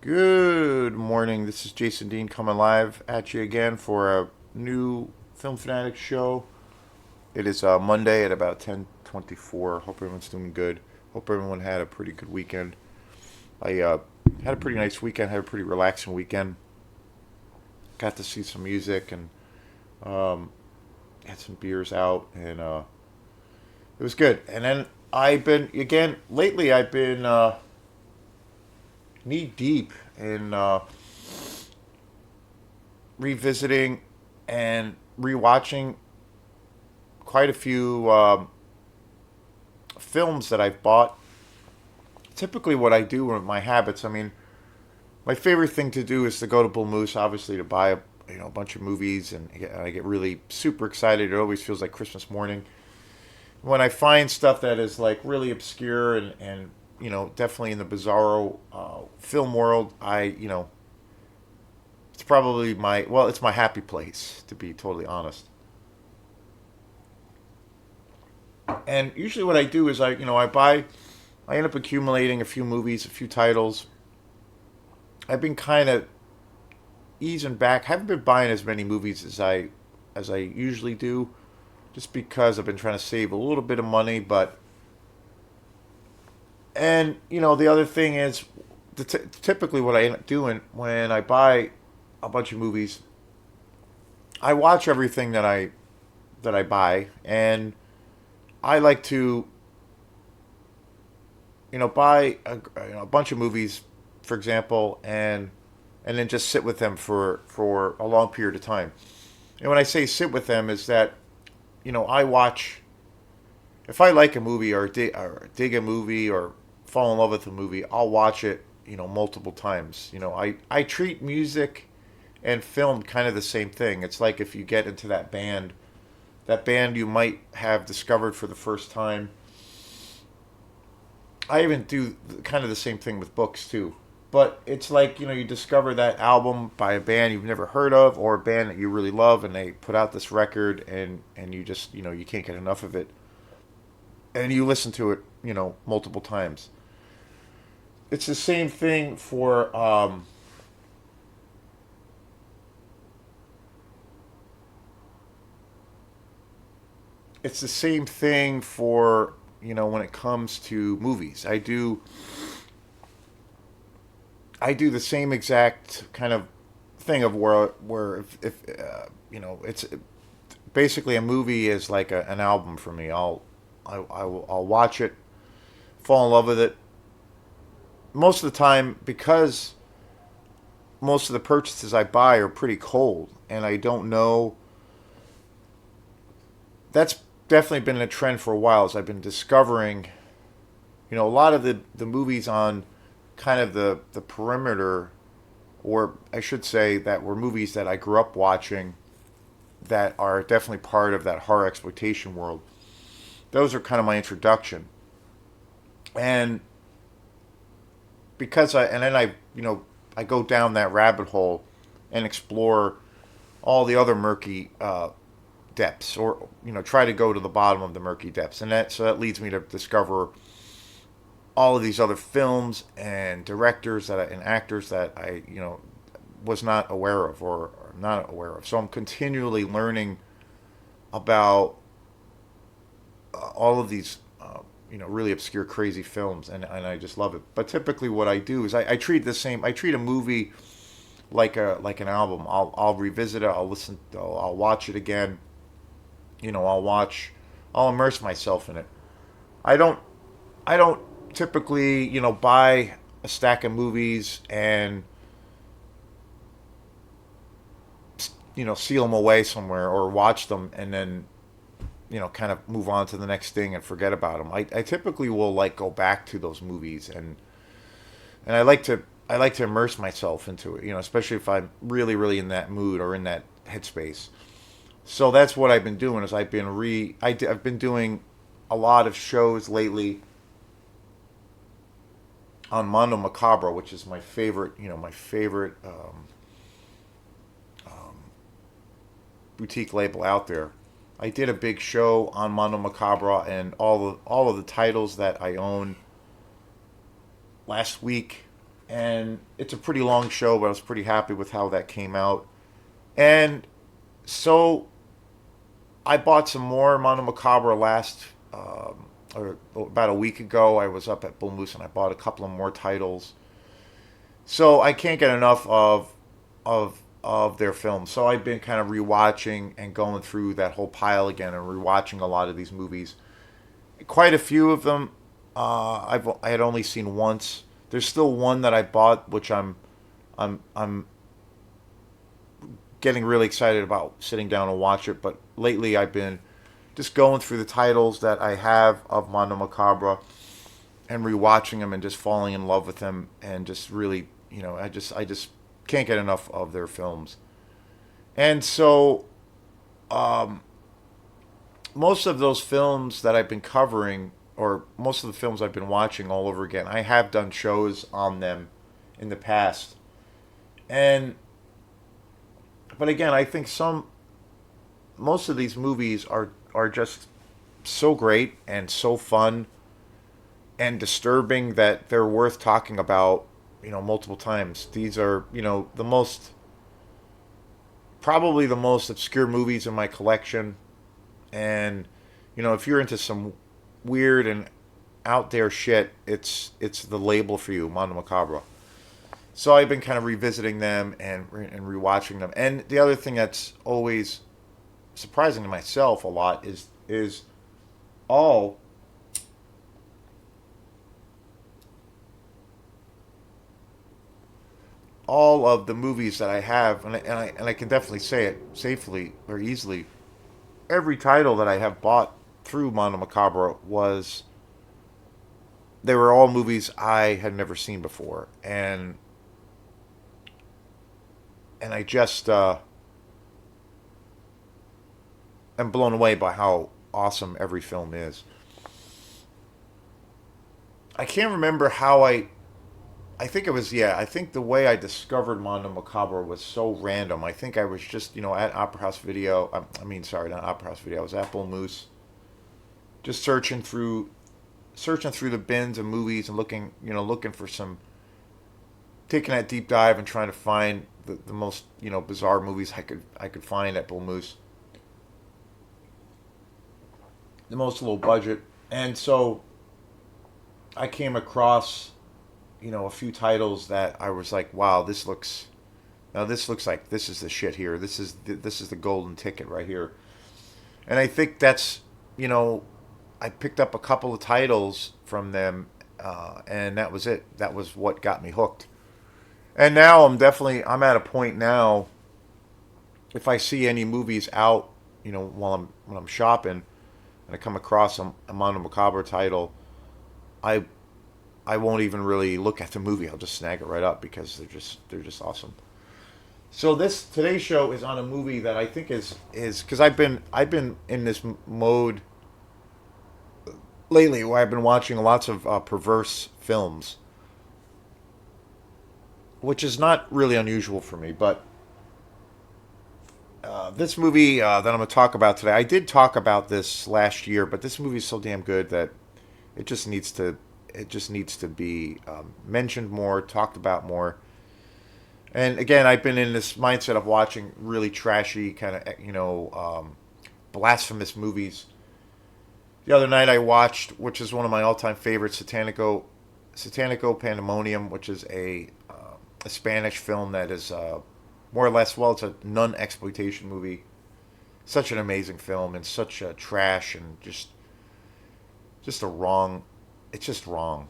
Good morning. This is Jason Dean coming live at you again for a new Film Fanatic show. It is Monday at about 10:24. Hope everyone's doing good. Hope everyone had a pretty good weekend. I had a pretty nice weekend. Had a pretty relaxing weekend. Got to see some music and um, had some beers out, and it was good. And then I've been again lately. I've been knee deep in revisiting and rewatching quite a few films that I've bought. Typically, what I do with my habits, I mean, my favorite thing to do is to go to Bull Moose, obviously, to buy a bunch of movies, and I get really super excited. It always feels like Christmas morning when I find stuff that is like really obscure and definitely in the bizarro film world. It's probably it's my happy place, to be totally honest. And usually what I do is I end up accumulating a few movies, a few titles. I've been kind of easing back. Haven't been buying as many movies as I usually do, just because I've been trying to save a little bit of money. But and the other thing is, typically what I end up doing when I buy a bunch of movies, I watch everything that I buy, and I like to buy a bunch of movies, for example, and then just sit with them for a long period of time. And when I say sit with them, is that I watch, if I like a movie or dig a movie or fall in love with a movie, I'll watch it multiple times. I treat music and film kind of the same thing. It's like if you get into that band you might have discovered for the first time. I even do kind of the same thing with books too. But it's like, you discover that album by a band you've never heard of, or a band that you really love, and they put out this record, and you just, you can't get enough of it. And you listen to it, multiple times. It's the same thing for it's the same thing for, when it comes to movies. I do the same exact kind of thing of where if it's basically, a movie is like an album for me. I'll watch it, fall in love with it. Most of the time, because most of the purchases I buy are pretty cold, and I don't know. That's definitely been a trend for a while, as I've been discovering. A lot of the movies on kind of the perimeter, or I should say that were movies that I grew up watching, that are definitely part of that horror exploitation world. Those are kind of my introduction. And and then I go down that rabbit hole and explore all the other murky depths, or try to go to the bottom of the murky depths, and that leads me to discover all of these other films and directors and actors that I was not aware of, or not aware of. So I'm continually learning about all of these really obscure, crazy films, and I just love it. But typically, what I do is I treat the same. I treat a movie like an album. I'll revisit it. I'll watch it again. I'll immerse myself in it. I don't I don't typically buy a stack of movies and seal them away somewhere, or watch them and then kind of move on to the next thing and forget about them. I typically will like go back to those movies, and I like to immerse myself into it, especially if I'm really really in that mood or in that headspace. So that's what I've been doing, is I've been doing a lot of shows lately on Mondo Macabro, which is my favorite boutique label out there. I did a big show on Mondo Macabra, and all of the titles that I own last week. and it's a pretty long show, but I was pretty happy with how that came out. And so I bought some more Mono Macabre or about a week ago. I was up at Bull Moose and I bought a couple of more titles. So I can't get enough of their films. So I've been kind of rewatching and going through that whole pile again and rewatching a lot of these movies. Quite a few of them I had only seen once. There's still one that I bought, which I'm getting really excited about sitting down and watch it. But lately, I've been just going through the titles that I have of Mondo Macabra and rewatching them and just falling in love with them and just really, I just can't get enough of their films. And so, um, most of those films that I've been covering, or most of the films I've been watching all over again, I have done shows on them in the past. And but again, I think most of these movies are just so great and so fun and disturbing that they're worth talking about, multiple times. These are, probably the most obscure movies in my collection. And, if you're into some weird and out there shit, it's the label for you, Mondo Macabra. So I've been kind of revisiting them and rewatching them. And the other thing that's always surprising to myself a lot is all all of the movies that I have, and I can definitely say it safely or easily. Every title that I have bought through Mondo Macabra was they were all movies I had never seen before, and I just am blown away by how awesome every film is. I can't remember how I think it was, yeah. I think the way I discovered Mondo Macabre was so random. I think I was just at Opera House Video. I mean, sorry, not Opera House Video. I was at Bull Moose, just searching through the bins of movies and looking for some, taking that deep dive and trying to find the most bizarre movies I could find at Bull Moose, the most low budget. And so I came across a few titles that I was like, wow, this looks like this is the shit here. This is the golden ticket right here. And I think that's I picked up a couple of titles from them, and that was it. That was what got me hooked. And now I'm at a point now. If I see any movies out, while when I'm shopping, and I come across a Mondo Macabre title, I I won't even really look at the movie. I'll just snag it right up because they're just awesome. So this today's show is on a movie that I think is because I've been in this mode lately where I've been watching lots of perverse films, which is not really unusual for me. But this movie that I'm going to talk about today, I did talk about this last year, but this movie is so damn good that it just needs to it just needs to be mentioned more, talked about more. And again, I've been in this mindset of watching really trashy kind of blasphemous movies. The other night I watched, which is one of my all-time favorites, Satanico Pandemonium, which is a Spanish film that is more or less, well, it's a nun exploitation movie. Such an amazing film and such a trash and just a wrong. It's just wrong.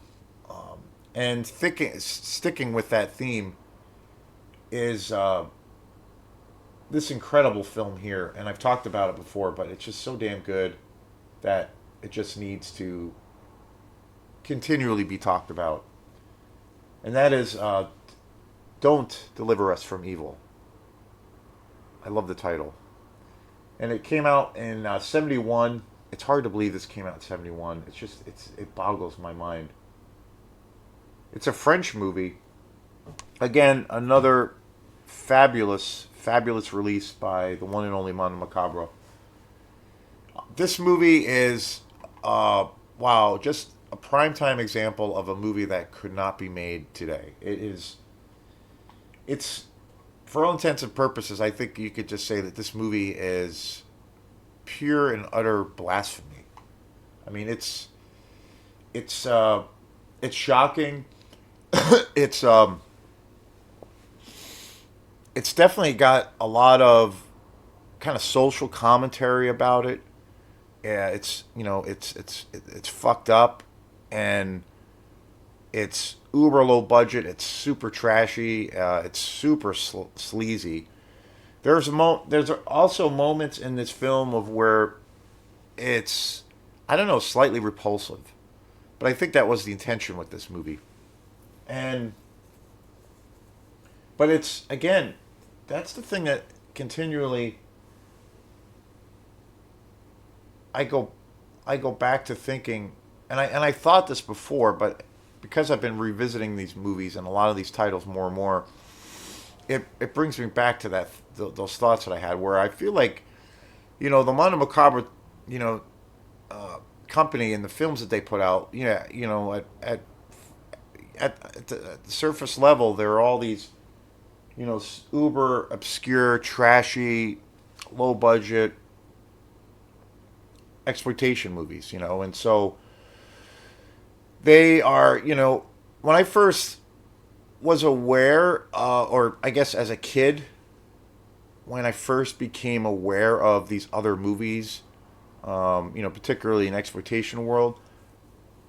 And sticking with that theme is this incredible film here, and I've talked about it before, but it's just so damn good that it just needs to continually be talked about. And that is Don't Deliver Us from Evil. I love the title. And it came out in 71. It's hard to believe this came out in 71. It boggles my mind. It's a French movie. Again, another fabulous release by the one and only Mondo Macabro. This movie is, wow, just a primetime example of a movie that could not be made today. It's for all intents and purposes, I think you could just say that this movie is pure and utter blasphemy. I mean, it's it's shocking. it's um it's definitely got a lot of kind of social commentary about it. Yeah, it's fucked up, and it's uber low budget. It's super trashy. It's super sleazy. There's also moments in this film of where it's, I don't know, slightly repulsive, but I think that was the intention with this movie. And but it's again, that's the thing that continually I go I go back to thinking, and I thought this before, but because I've been revisiting these movies and a lot of these titles more and more, it brings me back to those thoughts that I had, where I feel like, the Mondo Macabre, you know company and the films that they put out, yeah, at the surface level, there are all these, uber obscure, trashy, low budget exploitation movies, and so they are, when I first was aware, or I guess as a kid, when I first became aware of these other movies, particularly in exploitation world,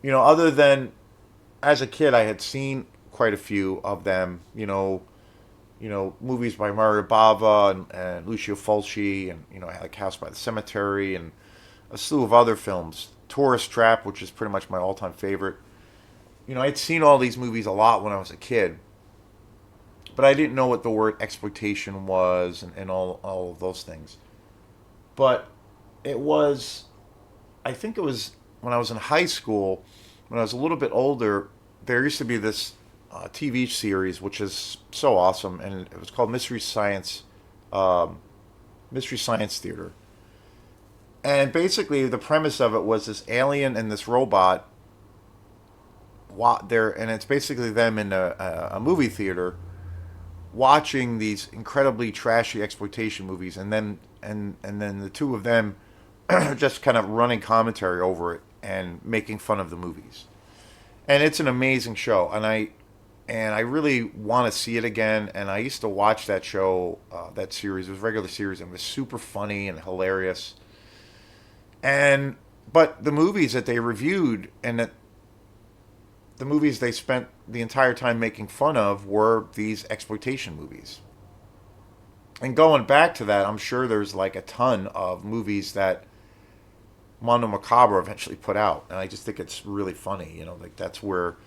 other than as a kid, I had seen quite a few of them, movies by Mario Bava and Lucio Fulci, and, like House by the Cemetery, and a slew of other films. Tourist Trap, which is pretty much my all-time favorite. I'd seen all these movies a lot when I was a kid, but I didn't know what the word exploitation was, and all of those things. But it was, I think it was when I was in high school, when I was a little bit older, there used to be this TV series which is so awesome, and it was called um, Mystery Science Theater. And basically, the premise of it was this alien and this robot. There, and it's basically them in a movie theater watching these incredibly trashy exploitation movies, and then the two of them just kind of running commentary over it and making fun of the movies. And it's an amazing show, and I really want to see it again. And I used to watch that show, that series. It was a regular series, and it was super funny and hilarious. And but the movies that they reviewed, and that the movies they spent the entire time making fun of, were these exploitation movies. And going back to that, I'm sure there's like a ton of movies that Mondo Macabre eventually put out, and I just think it's really funny. Like that's where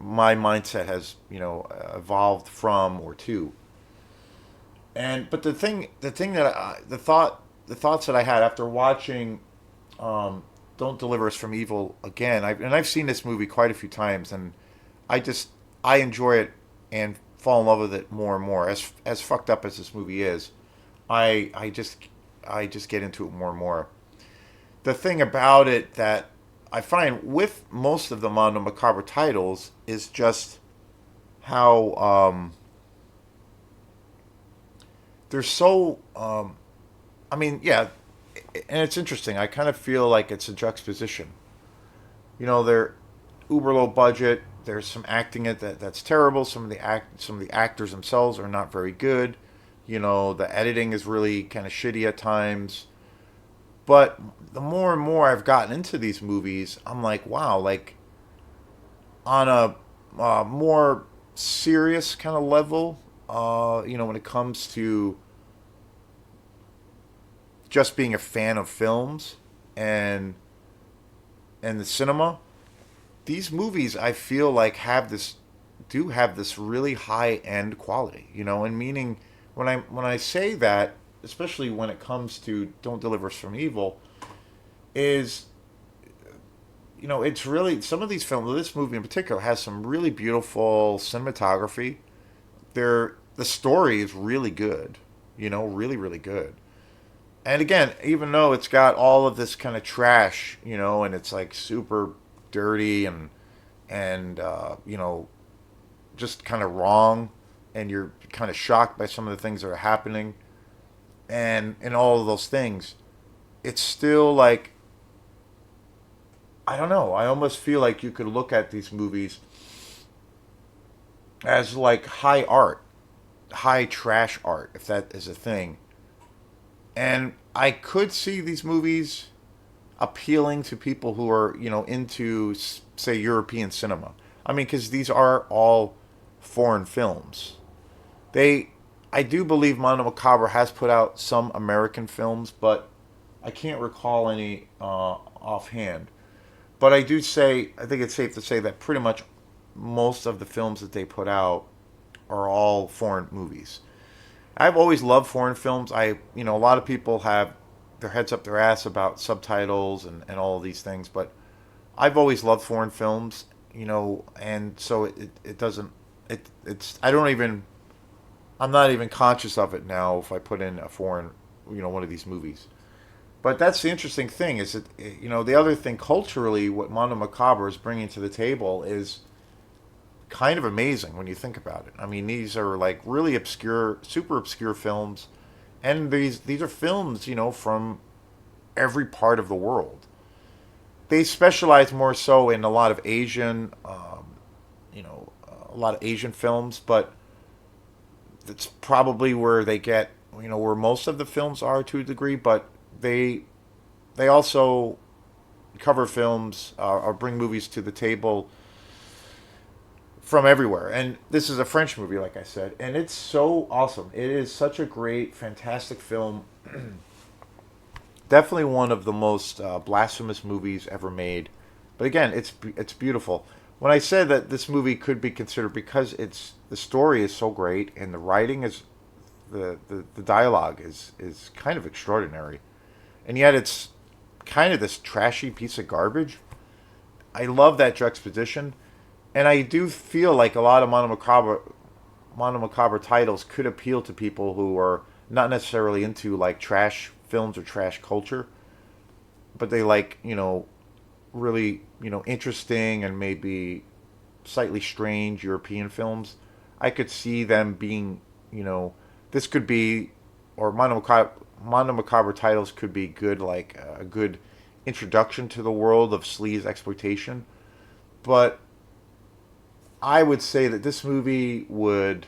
my mindset has, evolved from or to. And but the thing that the thoughts that I had after watching, Don't Deliver Us from Evil again. I've seen this movie quite a few times, and I just I enjoy it and fall in love with it more and more. As fucked up as this movie is, I just get into it more and more. The thing about it that I find with most of the Mondo Macabre titles is just how, they're so. I mean, yeah, and it's interesting. I kind of feel like it's a juxtaposition. They're uber low budget. There's some acting that's terrible. Some of the actors themselves are not very good. The editing is really kind of shitty at times. But the more and more I've gotten into these movies, I'm like, wow, like on a more serious kind of level, when it comes to just being a fan of films and the cinema, these movies I feel like have this really high end quality, and meaning when I say that, especially when it comes to Don't Deliver Us from Evil, is, it's really some of these films. This movie in particular has some really beautiful cinematography. The story is really good, really really good. And again, even though it's got all of this kind of trash, and it's like super dirty and just kind of wrong, and you're kind of shocked by some of the things that are happening, and all of those things. It's still like, I don't know. I almost feel like you could look at these movies as like high art, high trash art, if that is a thing. And I could see these movies appealing to people who are, into, say, European cinema. I mean, because these are all foreign films. They, I do believe Mondo Macabre has put out some American films, but I can't recall any offhand. But I think it's safe to say that pretty much most of the films that they put out are all foreign movies. I've always loved foreign films. A lot of people have their heads up their ass about subtitles and all of these things, but I've always loved foreign films, and so it doesn't, I don't even, I'm not even conscious of it now if I put in a foreign, one of these movies. But that's the interesting thing is that, the other thing culturally, what Mondo Macabre is bringing to the table is kind of amazing when you think about it. I mean, these are like really obscure, super obscure films, and these are films, from every part of the world. They specialize more so in a lot of Asian, a lot of Asian films, but that's probably where they get, where most of the films are to a degree. But they they also cover films or bring movies to the table from everywhere. And this is a French movie, like I said, and it's so awesome. It is such a great, fantastic film. Definitely one of the most blasphemous movies ever made. But again, it's beautiful. When I said that this movie could be considered because the story is so great and the writing is the dialogue is kind of extraordinary, and yet it's kind of this trashy piece of garbage. I love that juxtaposition, and I do feel like a lot of Mondo Macabre titles could appeal to people who are not necessarily into like trash films or trash culture, but they like really interesting and maybe slightly strange European films. I could see them being this could be or Mondo Macabre titles could be good, like a good introduction to the world of sleaze exploitation. But I would say that this movie would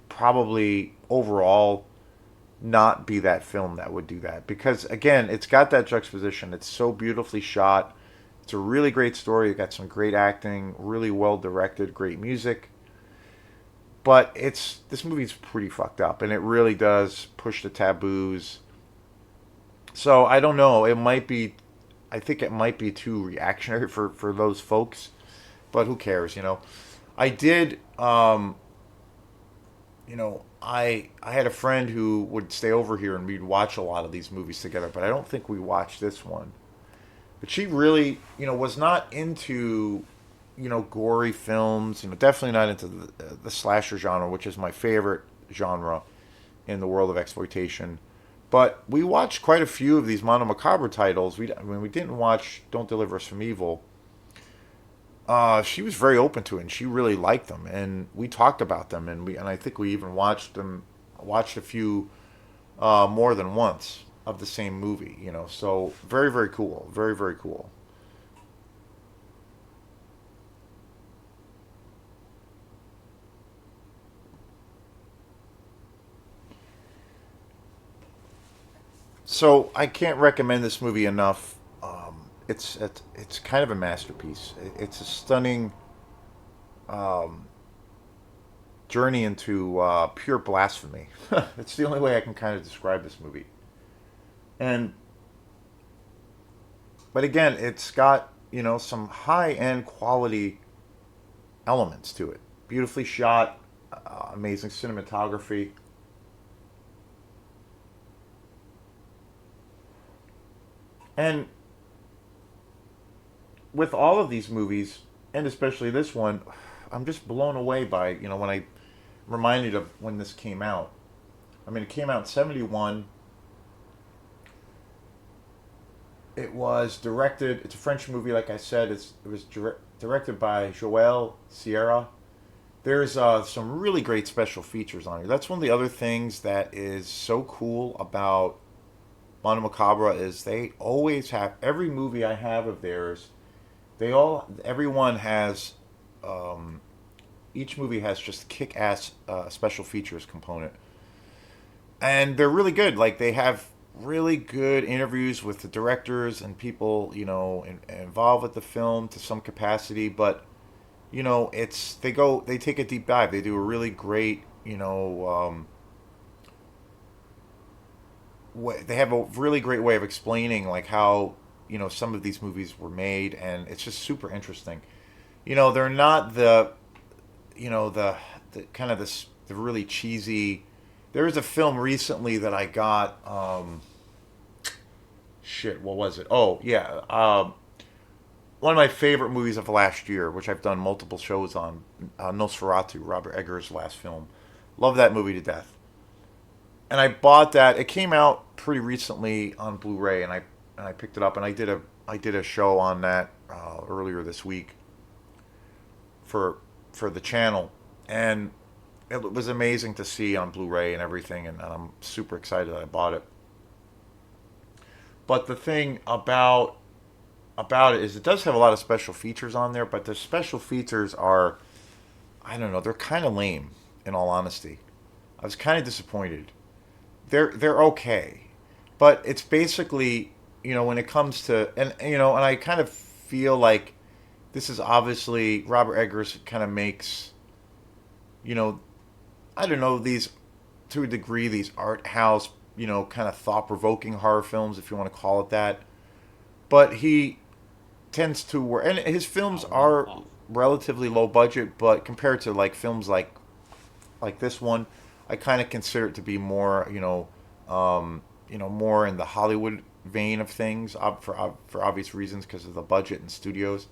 probably overall not be that film that would do that, because again, it's got that juxtaposition. It's so beautifully shot. It's a really great story. It got some great acting, really well directed, great music. But this movie's pretty fucked up, and it really does push the taboos. So I don't know. It might be, I think it might be too reactionary for those folks, but who cares? I did. I had a friend who would stay over here, and we'd watch a lot of these movies together. But I don't think we watched this one. But she really, was not into, gory films. Definitely not into the slasher genre, which is my favorite genre in the world of exploitation. But we watched quite a few of these Mondo Macabre titles. We didn't watch Don't Deliver Us from Evil. She was very open to it, and she really liked them, and we talked about them, and I think we even watched a few more than once of the same movie. So very very cool, very very cool. So I can't recommend this movie enough. It's kind of a masterpiece. It's a stunning journey into pure blasphemy. It's the only way I can kind of describe this movie. And but again, it's got some high end quality elements to it. Beautifully shot, amazing cinematography, and with all of these movies, and especially this one, I'm just blown away by when I reminded of when this came out. I mean, it came out in '71. It was directed. It's a French movie, like I said. It was directed by Joël Sierra. There's some really great special features on here. That's one of the other things that is so cool about Mondo Macabre is they always have every movie I have of theirs. Everyone has each movie has just kick-ass special features component, and they're really good. Like they have really good interviews with the directors and people involved with the film to some capacity. But it's they take a deep dive. They do a really great they have a really great way of explaining like how some of these movies were made, and it's just super interesting. They're not the kind of this the really cheesy. There was a film recently that I got. Shit, what was it? Oh yeah, one of my favorite movies of last year, which I've done multiple shows on. Nosferatu, Robert Eggers' last film. Love that movie to death. And I bought that. It came out pretty recently on Blu-ray, and I picked it up, and I did a show on that earlier this week for the channel, and it was amazing to see on Blu-ray and everything, and I'm super excited that I bought it. But the thing about it is it does have a lot of special features on there, but the special features are I don't know, they're kind of lame in all honesty. I was kind of disappointed. They're okay, but it's basically when it comes to and I kind of feel like this is obviously Robert Eggers kind of makes you know I don't know these to a degree these art house kind of thought provoking horror films if you want to call it that, but he tends to work and his films are relatively low budget, but compared to like films like this one, I kind of consider it to be more, more in the Hollywood vein of things for obvious reasons because of the budget and studios.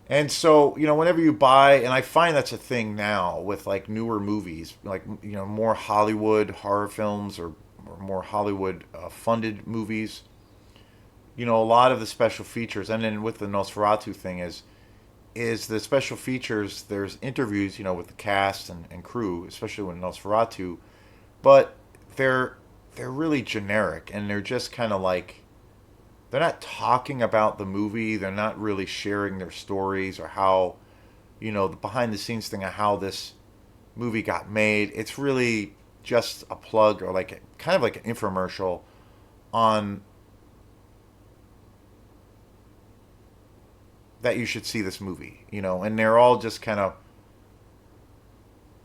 And so, whenever you buy, and I find that's a thing now with like newer movies, like more Hollywood horror films or more Hollywood funded movies. A lot of the special features, and then with the Nosferatu thing is the special features. There's interviews, with the cast and crew, especially with Nosferatu, but they're they're really generic, and they're just kind of like they're not talking about the movie. They're not really sharing their stories or how the behind the scenes thing of how this movie got made. It's really just a plug or like kind of like an infomercial on that you should see this movie, and they're all just kind of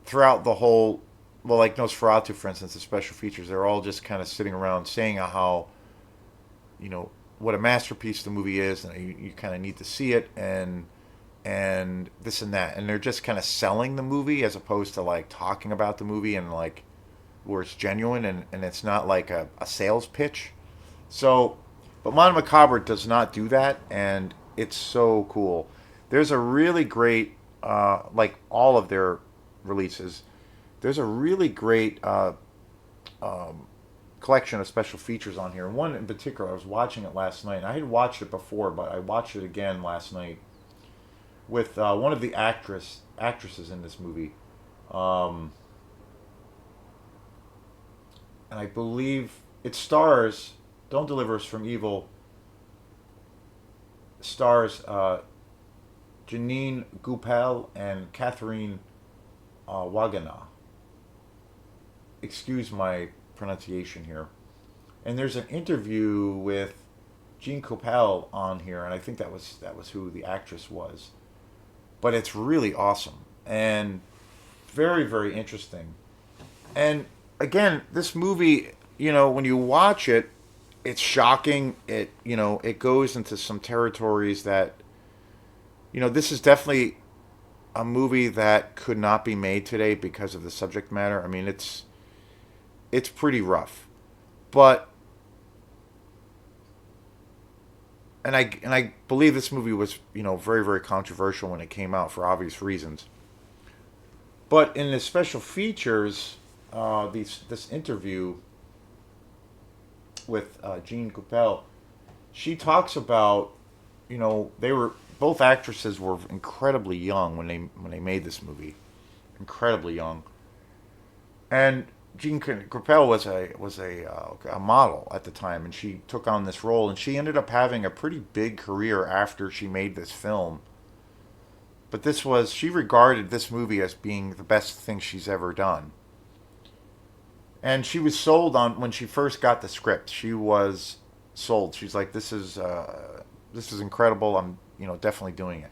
throughout the whole, well, like Nosferatu, for instance, the special features, they're all just kind of sitting around saying how, what a masterpiece the movie is, and you kind of need to see it, and this and that, and they're just kind of selling the movie as opposed to like talking about the movie and like where it's genuine and it's not like a sales pitch. So, but Mon Macabre does not do that, and it's so cool. There's a really great, like all of their releases, there's a really great collection of special features on here. One in particular, I was watching it last night. I had watched it before, but I watched it again last night with one of the actresses in this movie, um, and I believe it stars. Don't Deliver Us from Evil stars Janine Gupel and Catherine Wagana. Excuse my pronunciation here. And there's an interview with Jean Coppell on here, and I think that was who the actress was. But it's really awesome and very very interesting. And again, this movie, when you watch it, it's shocking. It goes into some territories that this is definitely a movie that could not be made today because of the subject matter. I mean, it's pretty rough, but and I believe this movie was very very controversial when it came out for obvious reasons. But in the special features, this interview with Jean Coppell, she talks about, they were both actresses were incredibly young when they made this movie, incredibly young, and Jean Coppell was a model at the time, and she took on this role, and she ended up having a pretty big career after she made this film. But she regarded this movie as being the best thing she's ever done. And she was sold on when she first got the script. She was sold. She's like, this is incredible. I'm definitely doing it,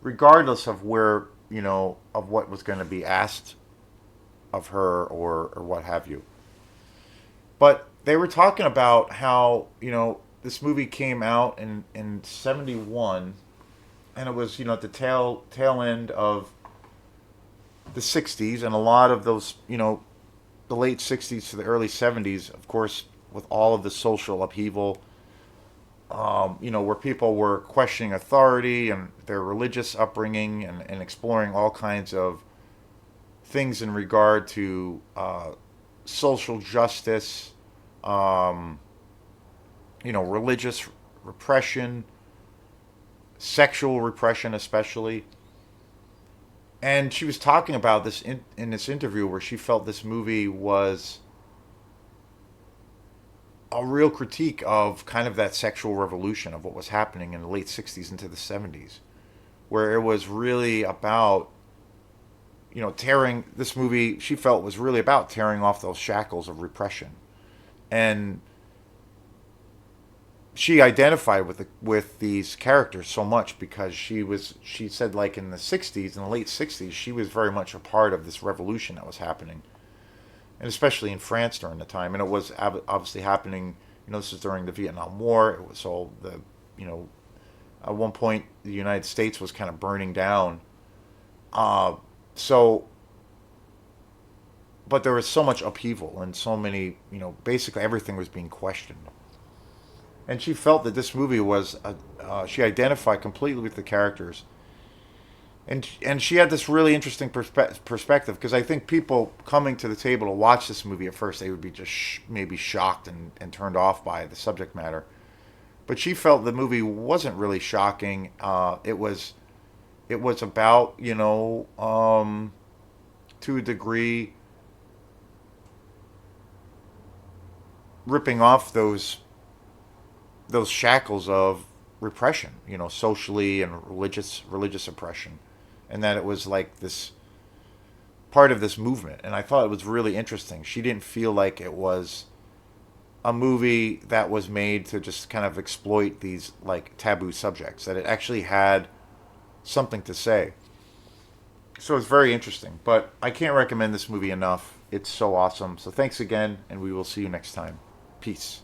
regardless of where of what was going to be asked of her or what have you. But they were talking about how this movie came out in '71, and it was at the tail end of the '60s, and a lot of those the late '60s to the early '70s, of course, with all of the social upheaval, where people were questioning authority and their religious upbringing, and exploring all kinds of things in regard to social justice, um, religious repression, sexual repression, especially. And she was talking about this in this interview where she felt this movie was a real critique of kind of that sexual revolution of what was happening in the late '60s into the '70s, where it was really about tearing this movie she felt was really about tearing off those shackles of repression. And she identified with these characters so much because she said, like, in the '60s, in the late '60s, she was very much a part of this revolution that was happening, and especially in France during the time. And it was obviously happening. This is during the Vietnam War. It was all the you know at one point the United States was kind of burning down. So but there was so much upheaval and so many, basically everything was being questioned. And she felt that this movie she identified completely with the characters. And she had this really interesting perspective, because I think people coming to the table to watch this movie at first, they would be just maybe shocked and turned off by the subject matter. But she felt the movie wasn't really shocking. It was about, to a degree, ripping off those shackles of repression, socially and religious oppression, and that it was like this part of this movement. And I thought it was really interesting. She didn't feel like it was a movie that was made to just kind of exploit these like taboo subjects. That it actually had something to say. So it's very interesting. But I can't recommend this movie enough. It's so awesome. So thanks again, and we will see you next time. Peace.